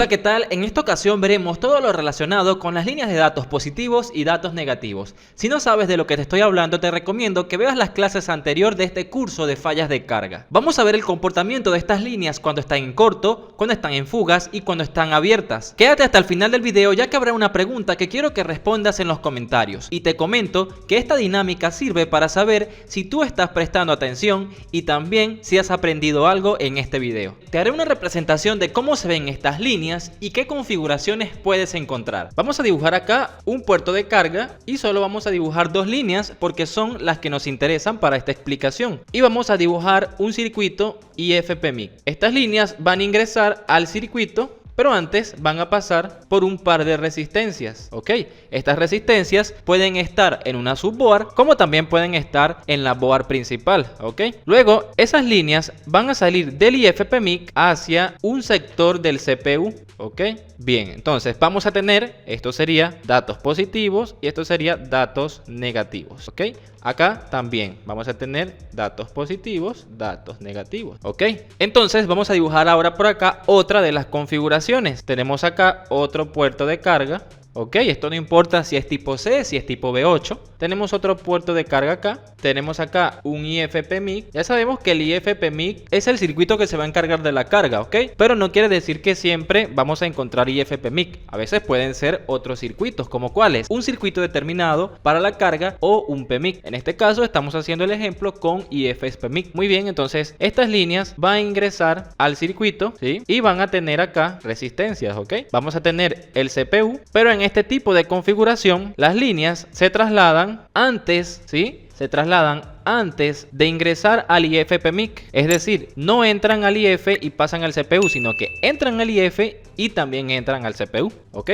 Hola, ¿qué tal? En esta ocasión veremos todo lo relacionado con las líneas de datos positivos y datos negativos. Si no sabes de lo que te estoy hablando, te recomiendo que veas las clases anteriores de este curso de fallas de carga. Vamos a ver el comportamiento de estas líneas cuando están en corto, cuando están en fugas y cuando están abiertas. Quédate hasta el final del video, ya que habrá una pregunta que quiero que respondas en los comentarios. Y te comento que esta dinámica sirve para saber si tú estás prestando atención y también si has aprendido algo en este video. Te haré una representación de cómo se ven estas líneas y qué configuraciones puedes encontrar. Vamos a dibujar acá un puerto de carga y solo vamos a dibujar dos líneas porque son las que nos interesan para esta explicación. Y vamos a dibujar un circuito IFPMIC. Estas líneas van a ingresar al circuito, pero antes van a pasar por un par de resistencias, ¿ok? Estas resistencias pueden estar en una subboard, como también pueden estar en la board principal, ¿ok? Luego, esas líneas van a salir del IFPMIC hacia un sector del CPU, ¿ok? Bien, entonces vamos a tener, esto sería datos positivos y esto sería datos negativos, ¿ok? Acá también vamos a tener datos positivos, datos negativos, ¿ok? Entonces vamos a dibujar ahora por acá otra de las configuraciones. Tenemos acá otro puerto de carga. Ok, esto no importa si es tipo C, si es tipo B8. Tenemos otro puerto de carga acá. Tenemos acá un IFPMIC. Ya sabemos que el IFPMIC es el circuito que se va a encargar de la carga, ¿ok? Pero no quiere decir que siempre vamos a encontrar IFPMIC. A veces pueden ser otros circuitos, como cuáles. Un circuito determinado para la carga o un PMIC. En este caso estamos haciendo el ejemplo con IFPMIC. Muy bien, entonces estas líneas van a ingresar al circuito, ¿sí? Y van a tener acá resistencias, ¿ok? Vamos a tener el CPU, pero en este tipo de configuración las líneas se trasladan antes, ¿sí? Se trasladan antes de ingresar al IFPMIC, es decir, no entran al IF y pasan al CPU, sino que entran al IF y también entran al CPU, ¿ok?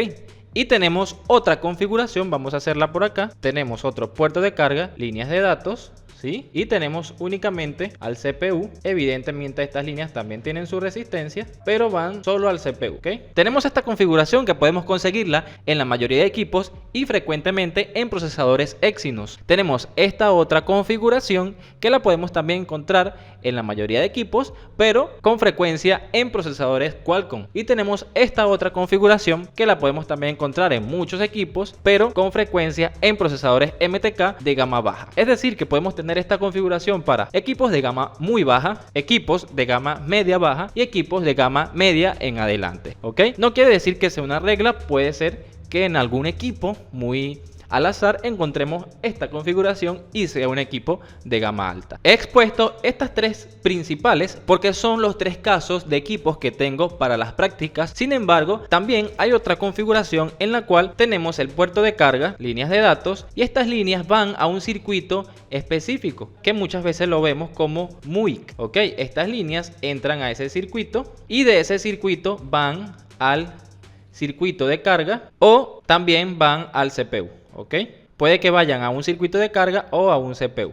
Y tenemos otra configuración, vamos a hacerla por acá. Tenemos otro puerto de carga, líneas de datos, ¿sí? Y tenemos únicamente al CPU. Evidentemente estas líneas también tienen su resistencia, pero van solo al CPU, ¿ok? Tenemos esta configuración que podemos conseguirla en la mayoría de equipos y frecuentemente en procesadores Exynos. Tenemos esta otra configuración que la podemos también encontrar en la mayoría de equipos, pero con frecuencia en procesadores Qualcomm. Y tenemos esta otra configuración que la podemos también encontrar en muchos equipos, pero con frecuencia en procesadores MTK de gama baja. Es decir, que podemos tener esta configuración para equipos de gama muy baja, equipos de gama media baja y equipos de gama media en adelante, ¿ok? No quiere decir que sea una regla, puede ser que en algún equipo muy al azar encontremos esta configuración y sea un equipo de gama alta. He expuesto estas tres principales porque son los tres casos de equipos que tengo para las prácticas. Sin embargo, también hay otra configuración en la cual tenemos el puerto de carga, líneas de datos, y estas líneas van a un circuito específico que muchas veces lo vemos como MUIC, ¿ok? Estas líneas entran a ese circuito y de ese circuito van al circuito de carga o también van al CPU. ¿Ok? Puede que vayan a un circuito de carga o a un CPU,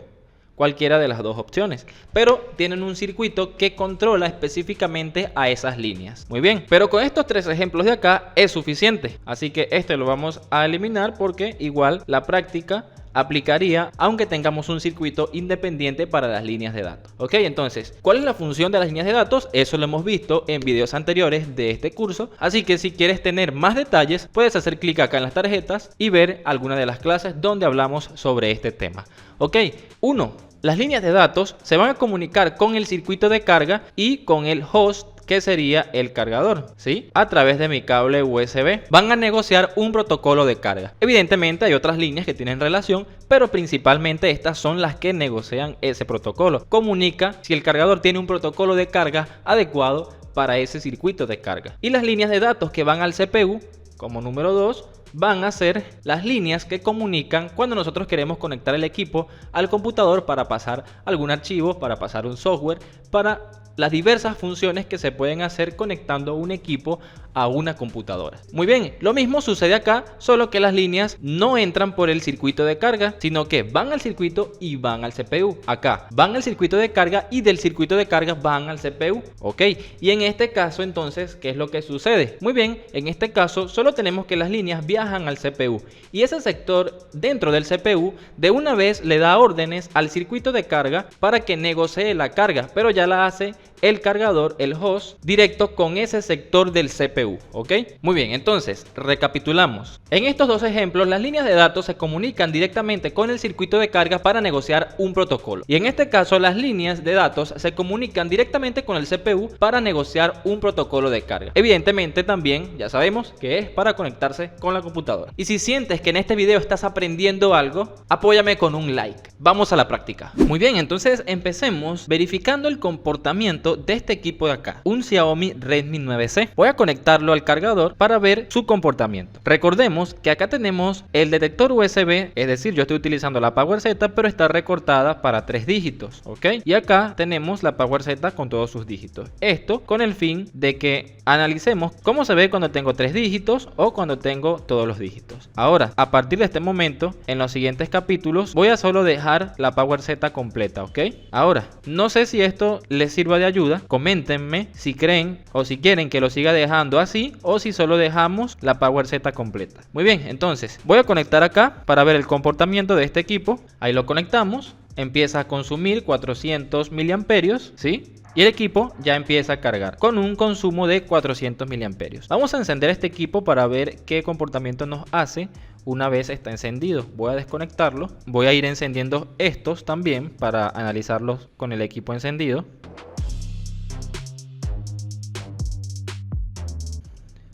cualquiera de las dos opciones, pero tienen un circuito que controla específicamente a esas líneas. Muy bien, pero con estos tres ejemplos de acá es suficiente, así que este lo vamos a eliminar porque igual la práctica aplicaría aunque tengamos un circuito independiente para las líneas de datos. Ok, entonces, ¿cuál es la función de las líneas de datos? Eso lo hemos visto en videos anteriores de este curso, así que si quieres tener más detalles, puedes hacer clic acá en las tarjetas y ver alguna de las clases donde hablamos sobre este tema. Ok, 1. Las líneas de datos se van a comunicar con el circuito de carga y con el host, que sería el cargador, ¿sí? A través de mi cable USB. Van a negociar un protocolo de carga. Evidentemente hay otras líneas que tienen relación, pero principalmente estas son las que negocian ese protocolo. Comunica si el cargador tiene un protocolo de carga adecuado para ese circuito de carga. Y las líneas de datos que van al CPU, como número 2, van a ser las líneas que comunican cuando nosotros queremos conectar el equipo al computador para pasar algún archivo, para pasar un software, para las diversas funciones que se pueden hacer conectando un equipo a una computadora. Muy bien, lo mismo sucede acá, solo que las líneas no entran por el circuito de carga, sino que van al circuito y van al CPU. Acá van al circuito de carga y del circuito de carga van al CPU, ¿ok? Y en este caso entonces, ¿qué es lo que sucede? Muy bien, en este caso solo tenemos que las líneas viajan al CPU y ese sector dentro del CPU de una vez le da órdenes al circuito de carga para que negocie la carga, pero ya la hace el cargador, el host, directo con ese sector del CPU, ¿ok? Muy bien, entonces, recapitulamos. En estos dos ejemplos, las líneas de datos se comunican directamente con el circuito de carga para negociar un protocolo. Y en este caso, las líneas de datos se comunican directamente con el CPU para negociar un protocolo de carga. Evidentemente también, ya sabemos que es para conectarse con la computadora. Y si sientes que en este video estás aprendiendo algo, apóyame con un like. Vamos a la práctica. Muy bien, entonces empecemos verificando el comportamiento de este equipo de acá, un Xiaomi Redmi 9C. Voy a conectarlo al cargador para ver su comportamiento. Recordemos que acá tenemos el detector USB, es decir, yo estoy utilizando la PowerZ, pero está recortada para 3 dígitos, ¿ok? Y acá tenemos la PowerZ con todos sus dígitos. Esto con el fin de que analicemos cómo se ve cuando tengo 3 dígitos o cuando tengo todos los dígitos. Ahora, a partir de este momento, en los siguientes capítulos, voy a solo dejar la PowerZ completa, ¿ok? Ahora, no sé si esto les sirva de ayuda. Coméntenme si creen o si quieren que lo siga dejando así o si solo dejamos la PowerZ completa. Muy bien, entonces voy a conectar acá para ver el comportamiento de este equipo. Ahí lo conectamos. Empieza a consumir 400 miliamperios, ¿sí? Y el equipo ya empieza a cargar con un consumo de 400 miliamperios. Vamos a encender este equipo para ver qué comportamiento nos hace una vez está encendido. Voy a desconectarlo. Voy a ir encendiendo estos también para analizarlos con el equipo encendido.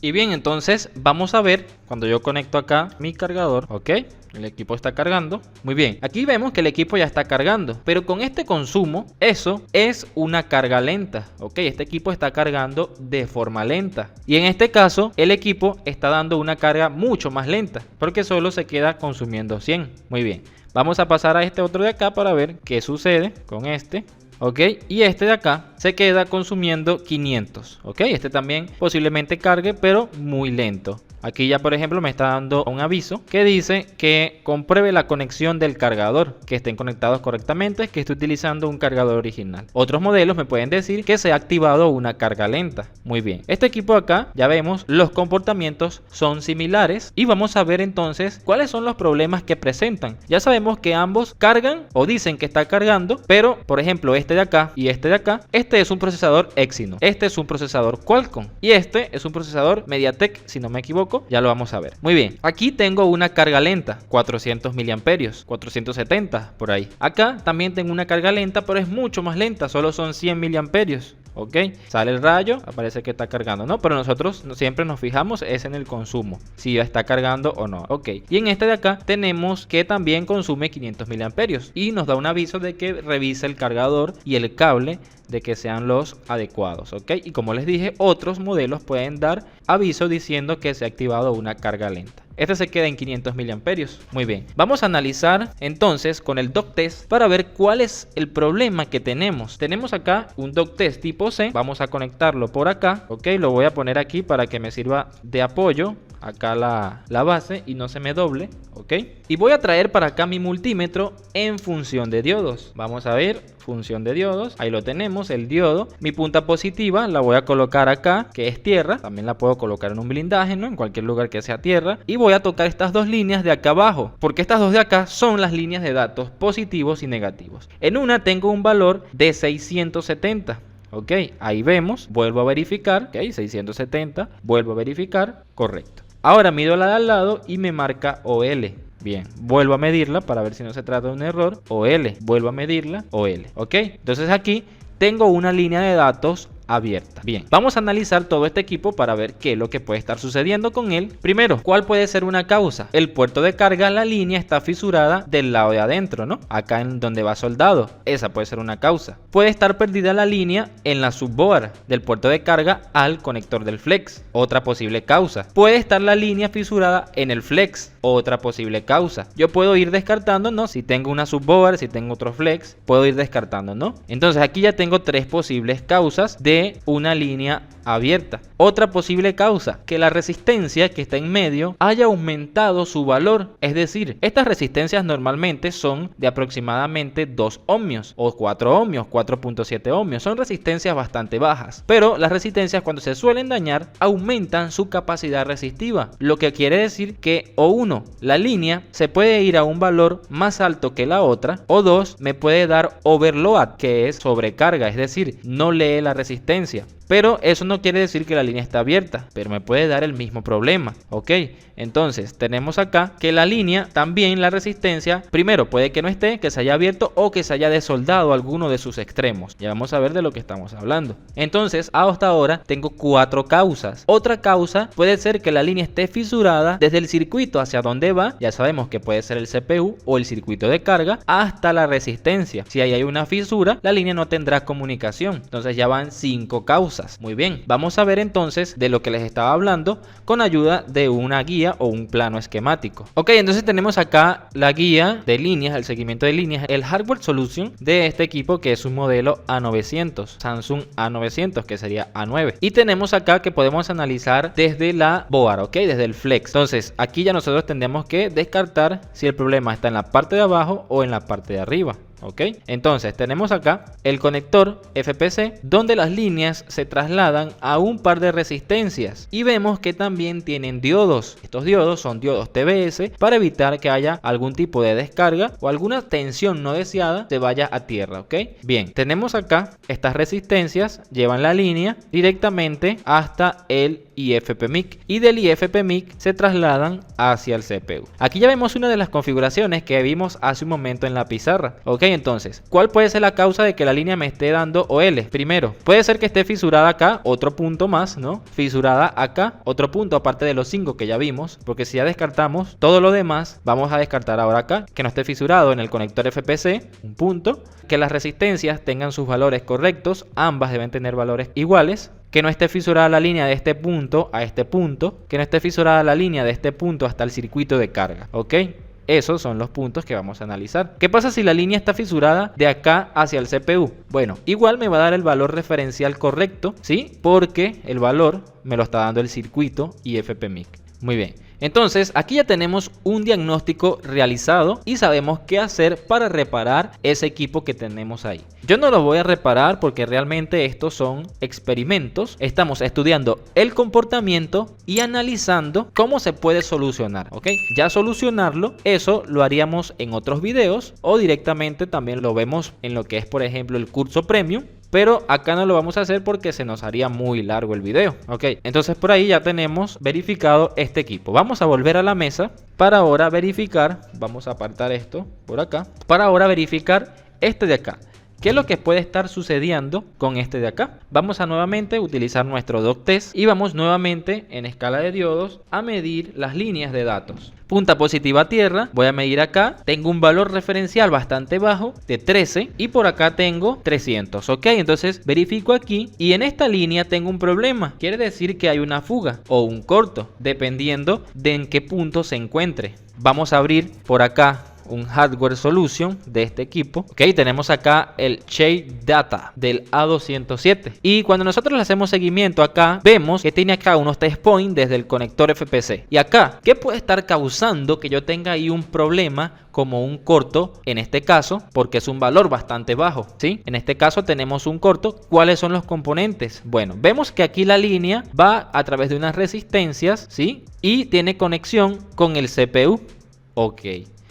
Y bien, entonces vamos a ver cuando yo conecto acá mi cargador, ¿ok? El equipo está cargando. Muy bien, aquí vemos que el equipo ya está cargando, pero con este consumo, eso es una carga lenta, ¿ok? Este equipo está cargando de forma lenta. Y en este caso, el equipo está dando una carga mucho más lenta, porque solo se queda consumiendo 100. Muy bien, vamos a pasar a este otro de acá para ver qué sucede con este. Ok, y este de acá se queda consumiendo 500. Ok, este también posiblemente cargue, pero muy lento. Aquí ya, por ejemplo, me está dando un aviso que dice que compruebe la conexión del cargador, que estén conectados correctamente, que esté utilizando un cargador original. Otros modelos me pueden decir que se ha activado una carga lenta. Muy bien, este equipo acá, ya vemos, los comportamientos son similares y vamos a ver entonces cuáles son los problemas que presentan. Ya sabemos que ambos cargan o dicen que está cargando, pero, por ejemplo, este de acá y este de acá, este es un procesador Exynos, este es un procesador Qualcomm y este es un procesador MediaTek, si no me equivoco. Ya lo vamos a ver. Muy bien, aquí tengo una carga lenta, 400 miliamperios, 470 por ahí. Acá también tengo una carga lenta, pero es mucho más lenta, solo son 100 miliamperios. Ok, sale el rayo, aparece que está cargando, ¿no? Pero nosotros siempre nos fijamos es en el consumo, si ya está cargando o no. Ok, y en este de acá tenemos que también consume 500 miliamperios y nos da un aviso de que revise el cargador y el cable de que sean los adecuados, ok. Y como les dije, otros modelos pueden dar aviso diciendo que se ha activado una carga lenta. Este se queda en 500 miliamperios. Muy bien, vamos a analizar entonces con el dock test para ver cuál es el problema que tenemos. Tenemos acá un dock test tipo C. Vamos a conectarlo por acá, ok. Lo voy a poner aquí para que me sirva de apoyo. Acá la base y no se me doble, ok. Y voy a traer para acá mi multímetro en función de diodos. Vamos a ver, función de diodos, ahí lo tenemos, el diodo. Mi punta positiva la voy a colocar acá, que es tierra. También la puedo colocar en un blindaje, ¿no? En cualquier lugar que sea tierra. Y voy a tocar estas dos líneas de acá abajo, porque estas dos de acá son las líneas de datos positivos y negativos. En una tengo un valor de 670. Ok, ahí vemos, vuelvo a verificar, ok, 670, vuelvo a verificar, correcto. Ahora mido la de al lado y me marca OL. Bien, vuelvo a medirla para ver si no se trata de un error. OL, vuelvo a medirla, OL. Ok, entonces aquí tengo una línea de datos abierta. Bien, vamos a analizar todo este equipo para ver qué es lo que puede estar sucediendo con él. Primero, ¿cuál puede ser una causa? El puerto de carga, la línea está fisurada del lado de adentro, ¿no? Acá en donde va soldado. Esa puede ser una causa. Puede estar perdida la línea en la subboard del puerto de carga al conector del flex. Otra posible causa. Puede estar la línea fisurada en el flex. Otra posible causa. Yo puedo ir descartando, ¿no? Si tengo una subboard, si tengo otro flex, puedo ir descartando, ¿no? Entonces aquí ya tengo tres posibles causas de de una línea abierta. Otra posible causa, que la resistencia que está en medio haya aumentado su valor. Es decir, estas resistencias normalmente son de aproximadamente 2 ohmios o 4 ohmios, 4.7 ohmios. Son resistencias bastante bajas, pero las resistencias cuando se suelen dañar aumentan su capacidad resistiva, lo que quiere decir que o uno, la línea se puede ir a un valor más alto que la otra, o dos, me puede dar overload, que es sobrecarga, es decir, no lee la resistencia. Pero eso no quiere decir que la línea está abierta, pero me puede dar el mismo problema, ¿ok? Entonces tenemos acá que la línea, también la resistencia, primero puede que no esté, que se haya abierto o que se haya desoldado alguno de sus extremos. Ya vamos a ver de lo que estamos hablando. Entonces hasta ahora tengo 4 causas. Otra causa puede ser que la línea esté fisurada desde el circuito hacia donde va. Ya sabemos que puede ser el CPU o el circuito de carga hasta la resistencia. Si ahí hay una fisura, la línea no tendrá comunicación. Entonces ya van 5 causas. Muy bien, vamos a ver entonces de lo que les estaba hablando con ayuda de una guía o un plano esquemático. Ok, entonces tenemos acá la guía de líneas, el seguimiento de líneas, el hardware solution de este equipo, que es un modelo A900, Samsung A900, que sería A9. Y tenemos acá que podemos analizar desde la board, ok, desde el flex. Entonces aquí ya nosotros tendremos que descartar si el problema está en la parte de abajo o en la parte de arriba. ¿Ok? Entonces tenemos acá el conector FPC, donde las líneas se trasladan a un par de resistencias y vemos que también tienen diodos. Estos diodos son diodos TBS para evitar que haya algún tipo de descarga o alguna tensión no deseada se vaya a tierra. ¿Ok? Bien, tenemos acá estas resistencias, llevan la línea directamente hasta el IFPMIC y del IFPMIC se trasladan hacia el CPU. Aquí ya vemos una de las configuraciones que vimos hace un momento en la pizarra. Ok, entonces, ¿cuál puede ser la causa de que la línea me esté dando OL? Primero, puede ser que esté fisurada acá, otro punto más, ¿no? Fisurada acá, otro punto aparte de los 5 que ya vimos, porque si ya descartamos todo lo demás, vamos a descartar ahora acá, que no esté fisurado en el conector FPC, un punto, que las resistencias tengan sus valores correctos, ambas deben tener valores iguales, que no esté fisurada la línea de este punto a este punto, que no esté fisurada la línea de este punto hasta el circuito de carga, ¿ok? Esos son los puntos que vamos a analizar. ¿Qué pasa si la línea está fisurada de acá hacia el CPU? Bueno, igual me va a dar el valor referencial correcto, ¿sí? Porque el valor me lo está dando el circuito IFPMIC. Muy bien. Entonces aquí ya tenemos un diagnóstico realizado y sabemos qué hacer para reparar ese equipo que tenemos ahí. Yo no lo voy a reparar porque realmente estos son experimentos. Estamos estudiando el comportamiento y analizando cómo se puede solucionar, ¿ok? Ya solucionarlo, eso lo haríamos en otros videos o directamente también lo vemos en lo que es, por ejemplo, el curso premium. Pero acá no lo vamos a hacer porque se nos haría muy largo el video. Ok, entonces por ahí ya tenemos verificado este equipo. Vamos a volver a la mesa para ahora verificar. Vamos a apartar esto por acá. Para ahora verificar este de acá. ¿Qué es lo que puede estar sucediendo con este de acá? Vamos a nuevamente utilizar nuestro doc test y vamos nuevamente en escala de diodos a medir las líneas de datos. Punta positiva a tierra, voy a medir acá, tengo un valor referencial bastante bajo de 13 y por acá tengo 300, ok, entonces verifico aquí y en esta línea tengo un problema, quiere decir que hay una fuga o un corto, dependiendo de en qué punto se encuentre. Vamos a abrir por acá un hardware solution de este equipo. Ok, tenemos acá el Shade Data del A207 y cuando nosotros le hacemos seguimiento acá vemos que tiene acá unos test points desde el conector FPC. Y acá, ¿qué puede estar causando que yo tenga ahí un problema como un corto en este caso? Porque es un valor bastante bajo, ¿sí? En este caso tenemos un corto. ¿Cuáles son los componentes? Bueno, vemos que aquí la línea va a través de unas resistencias, ¿sí? Y tiene conexión con el CPU. Ok.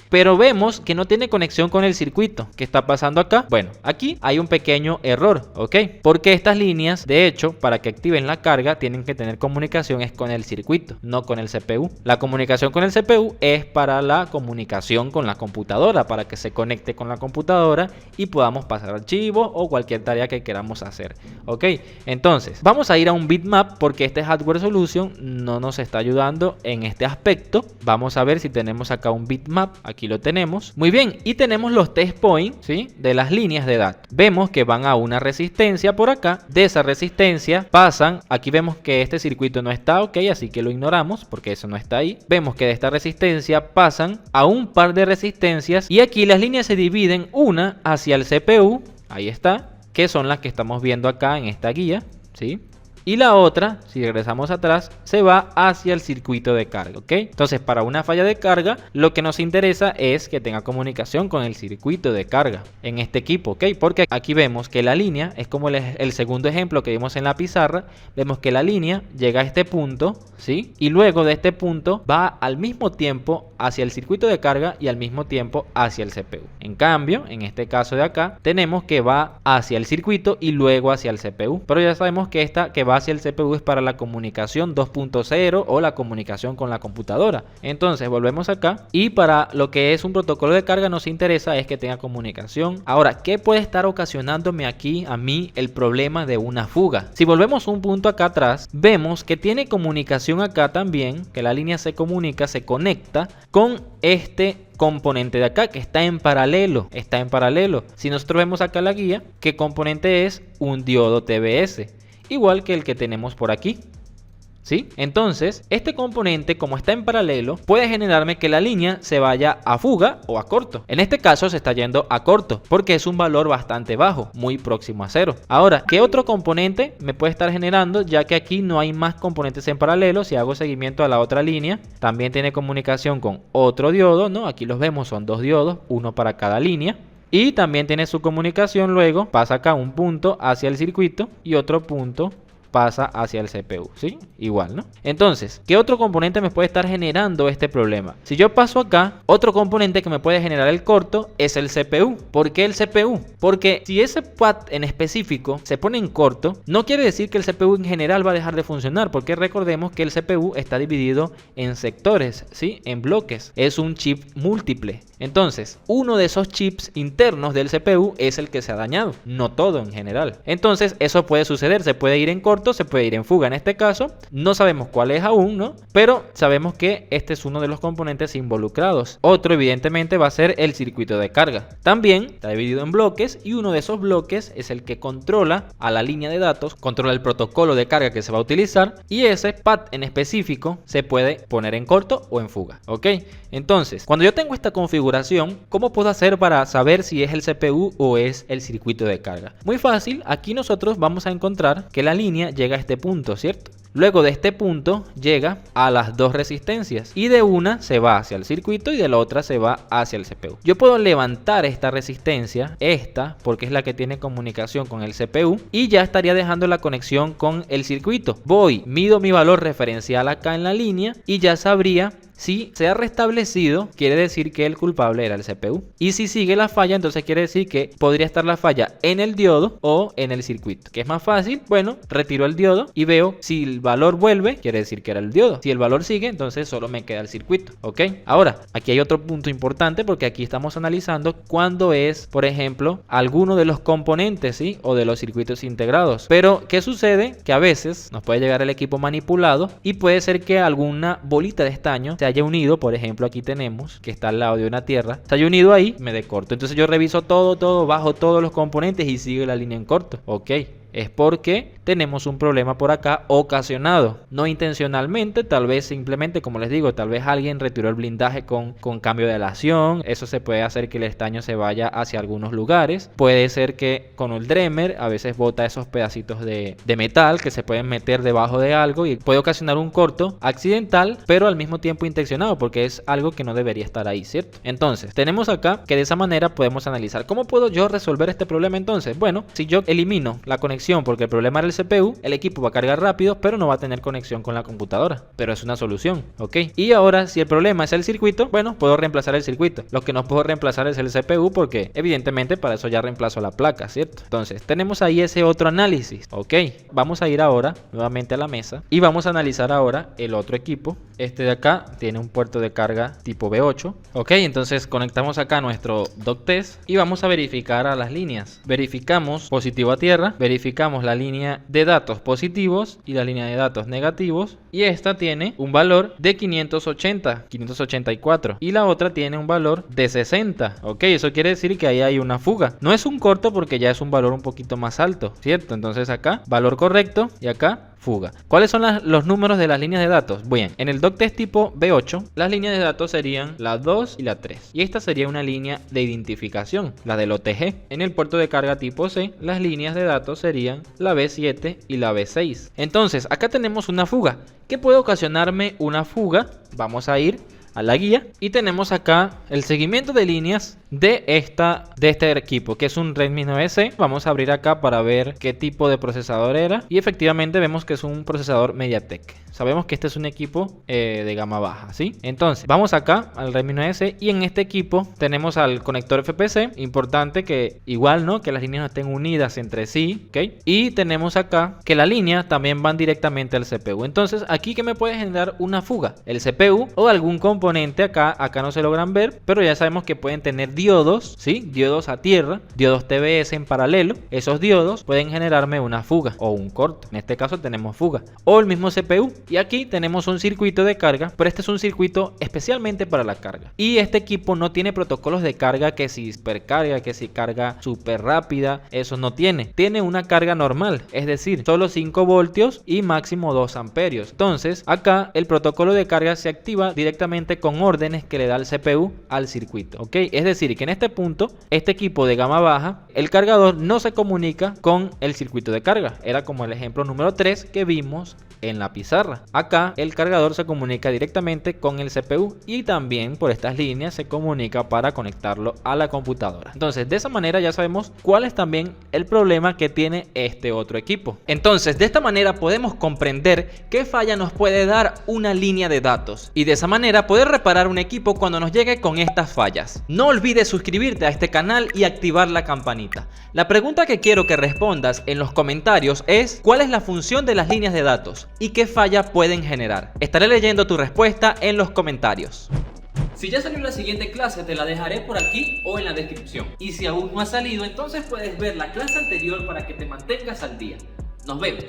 Pero vemos que no tiene conexión con el circuito. ¿Qué está pasando acá? Bueno, aquí hay un pequeño error, ¿ok? Porque estas líneas, de hecho, para que activen la carga, tienen que tener comunicación es con el circuito, no con el CPU. La comunicación con el CPU es para la comunicación con la computadora, para que se conecte con la computadora y podamos pasar archivos o cualquier tarea que queramos hacer, ¿ok? Entonces, vamos a ir a un bitmap porque este hardware solution no nos está ayudando en este aspecto. Vamos a ver si tenemos acá un bitmap. Aquí lo tenemos. Muy bien, y tenemos los test points, ¿sí? De las líneas de datos. Vemos que van a una resistencia por acá. De esa resistencia pasan, aquí vemos que este circuito no está, ok, así que lo ignoramos porque eso no está ahí. Vemos que de esta resistencia pasan a un par de resistencias y aquí las líneas se dividen, una hacia el CPU, ahí está, que son las que estamos viendo acá en esta guía, ¿sí? Y la otra, si regresamos atrás, se va hacia el circuito de carga, ¿ok? Entonces, para una falla de carga, lo que nos interesa es que tenga comunicación con el circuito de carga en este equipo, ¿ok? Porque aquí vemos que la línea, es como el segundo ejemplo que vimos en la pizarra, vemos que la línea llega a este punto, ¿sí? Y luego de este punto va al mismo tiempo hacia el circuito de carga y al mismo tiempo hacia el CPU. En cambio, en este caso de acá, tenemos que va hacia el circuito y luego hacia el CPU. Pero ya sabemos que esta que va hacia el CPU es para la comunicación 2.0 o la comunicación con la computadora. Entonces volvemos acá y para lo que es un protocolo de carga nos interesa es que tenga comunicación. Ahora, ¿qué puede estar ocasionándome aquí a mí el problema de una fuga? Si volvemos un punto acá atrás, vemos que tiene comunicación acá también, que la línea se comunica, se conecta con este componente de acá que está en paralelo. Si nosotros vemos acá la guía, ¿qué componente es? Un diodo TBS. Igual que el que tenemos por aquí, ¿sí? Entonces, este componente, como está en paralelo, puede generarme que la línea se vaya a fuga o a corto. En este caso se está yendo a corto, porque es un valor bastante bajo, muy próximo a cero. Ahora, ¿qué otro componente me puede estar generando? Ya que aquí no hay más componentes en paralelo. Si hago seguimiento a la otra línea, también tiene comunicación con otro diodo, ¿no? Aquí los vemos, son dos diodos, uno para cada línea. Y también tiene su comunicación, luego pasa acá un punto hacia el circuito y otro punto pasa hacia el CPU, ¿sí? Igual, ¿no? Entonces, ¿qué otro componente me puede estar generando este problema? Si yo paso acá, otro componente que me puede generar el corto es el CPU. ¿Por qué el CPU? Porque si ese pad en específico se pone en corto, no quiere decir que el CPU en general va a dejar de funcionar, porque recordemos que el CPU está dividido en sectores, ¿sí? En bloques. Es un chip múltiple. Entonces, uno de esos chips internos del CPU es el que se ha dañado, no todo en general. Entonces, eso puede suceder, se puede ir en corto, se puede ir en fuga. En este caso, no sabemos cuál es aún, ¿no? Pero sabemos que este es uno de los componentes involucrados. Otro, evidentemente, va a ser el circuito de carga. También está dividido en bloques y uno de esos bloques es el que controla a la línea de datos, controla el protocolo de carga que se va a utilizar y ese pad en específico se puede poner en corto o en fuga, ¿ok? Entonces, cuando yo tengo esta configuración, ¿cómo puedo hacer para saber si es el CPU o es el circuito de carga? Muy fácil, aquí nosotros vamos a encontrar que la línea llega a este punto, ¿cierto? Luego de este punto llega a las dos resistencias y de una se va hacia el circuito y de la otra se va hacia el CPU. Yo puedo levantar esta resistencia, esta, porque es la que tiene comunicación con el CPU y ya estaría dejando la conexión con el circuito. Voy, mido mi valor referencial acá en la línea y ya sabría si se ha restablecido, quiere decir que el culpable era el CPU. Y si sigue la falla, entonces quiere decir que podría estar la falla en el diodo o en el circuito. ¿Qué es más fácil? Bueno, retiro el diodo y veo si el valor vuelve, quiere decir que era el diodo. Si el valor sigue, entonces solo me queda el circuito, ¿ok? Ahora, aquí hay otro punto importante porque aquí estamos analizando cuándo es, por ejemplo, alguno de los componentes, ¿sí? O de los circuitos integrados. Pero, ¿qué sucede? Que a veces nos puede llegar el equipo manipulado y puede ser que alguna bolita de estaño se haya unido, por ejemplo aquí tenemos que está al lado de una tierra, se haya unido ahí, me dé corto. Entonces yo reviso todo, bajo todos los componentes y sigue la línea en corto, ok. Es porque tenemos un problema por acá ocasionado, no intencionalmente, tal vez simplemente, como les digo, tal vez alguien retiró el blindaje con cambio de aleación. Eso se puede hacer que el estaño se vaya hacia algunos lugares. Puede ser que con el Dremer a veces bota esos pedacitos de metal que se pueden meter debajo de algo y puede ocasionar un corto accidental, pero al mismo tiempo intencionado, porque es algo que no debería estar ahí, ¿cierto? Entonces, tenemos acá que de esa manera podemos analizar. ¿Cómo puedo yo resolver este problema entonces? Bueno, si yo elimino la conexión porque el problema era el CPU, el equipo va a cargar rápido, pero no va a tener conexión con la computadora. Pero es una solución, ¿ok? Y ahora, si el problema es el circuito, bueno, puedo reemplazar el circuito. Lo que no puedo reemplazar es el CPU porque, evidentemente, para eso ya reemplazo la placa, ¿cierto? Entonces, tenemos ahí ese otro análisis, ¿ok? Vamos a ir ahora nuevamente a la mesa y vamos a analizar ahora el otro equipo. Este de acá tiene un puerto de carga tipo B8, ¿ok? Entonces, conectamos acá nuestro dock test y vamos a verificar a las líneas. Verificamos positivo a tierra, verificamos la línea de datos positivos y la línea de datos negativos y esta tiene un valor de 584 y la otra tiene un valor de 60, ok, eso quiere decir que ahí hay una fuga. No es un corto porque ya es un valor un poquito más alto, ¿cierto? Entonces acá valor correcto y acá fuga. ¿Cuáles son los números de las líneas de datos? Bien, en el doctest tipo B8, las líneas de datos serían la 2 y la 3. Y esta sería una línea de identificación, la del OTG. En el puerto de carga tipo C, las líneas de datos serían la B7 y la B6. Entonces, acá tenemos una fuga. ¿Qué puede ocasionarme una fuga? Vamos a ir a la guía y tenemos acá el seguimiento de líneas de este equipo, que es un Redmi 9C. Vamos a abrir acá para ver qué tipo de procesador era y efectivamente vemos que es un procesador MediaTek. Sabemos que este es un equipo de gama baja, ¿sí? Entonces vamos acá al Redmi 9C y en este equipo tenemos al conector FPC, importante que igual, ¿no? Que las líneas no estén unidas entre sí, ¿ok? Y tenemos acá que la línea también van directamente al CPU. Entonces aquí que me puede generar una fuga, el CPU o algún componente acá no se logran ver, pero ya sabemos que pueden tener diodos, ¿sí? Diodos a tierra, diodos TBS en paralelo. Esos diodos pueden generarme una fuga o un corte. En este caso tenemos fuga. O el mismo CPU. Y aquí tenemos un circuito de carga, pero este es un circuito especialmente para la carga. Y este equipo no tiene protocolos de carga que si hipercarga, que si carga súper rápida. Eso no tiene. Tiene una carga normal, es decir, solo 5 voltios y máximo 2 amperios. Entonces, acá el protocolo de carga se activa directamente con órdenes que le da el CPU al circuito, ¿ok? Es decir, que en este punto, este equipo de gama baja, el cargador no se comunica con el circuito de carga. Era como el ejemplo número 3 que vimos en la pizarra. Acá el cargador se comunica directamente con el CPU y también por estas líneas se comunica para conectarlo a la computadora. Entonces, de esa manera ya sabemos cuál es también el problema que tiene este otro equipo. Entonces, de esta manera podemos comprender qué falla nos puede dar una línea de datos y de esa manera poder reparar un equipo cuando nos llegue con estas fallas. No olvides suscribirte a este canal y activar la campanita. La pregunta que quiero que respondas en los comentarios es: ¿cuál es la función de las líneas de datos y qué falla pueden generar? Estaré leyendo tu respuesta en los comentarios. Si ya salió la siguiente clase, te la dejaré por aquí o en la descripción. Y si aún no ha salido, entonces puedes ver la clase anterior para que te mantengas al día. Nos vemos.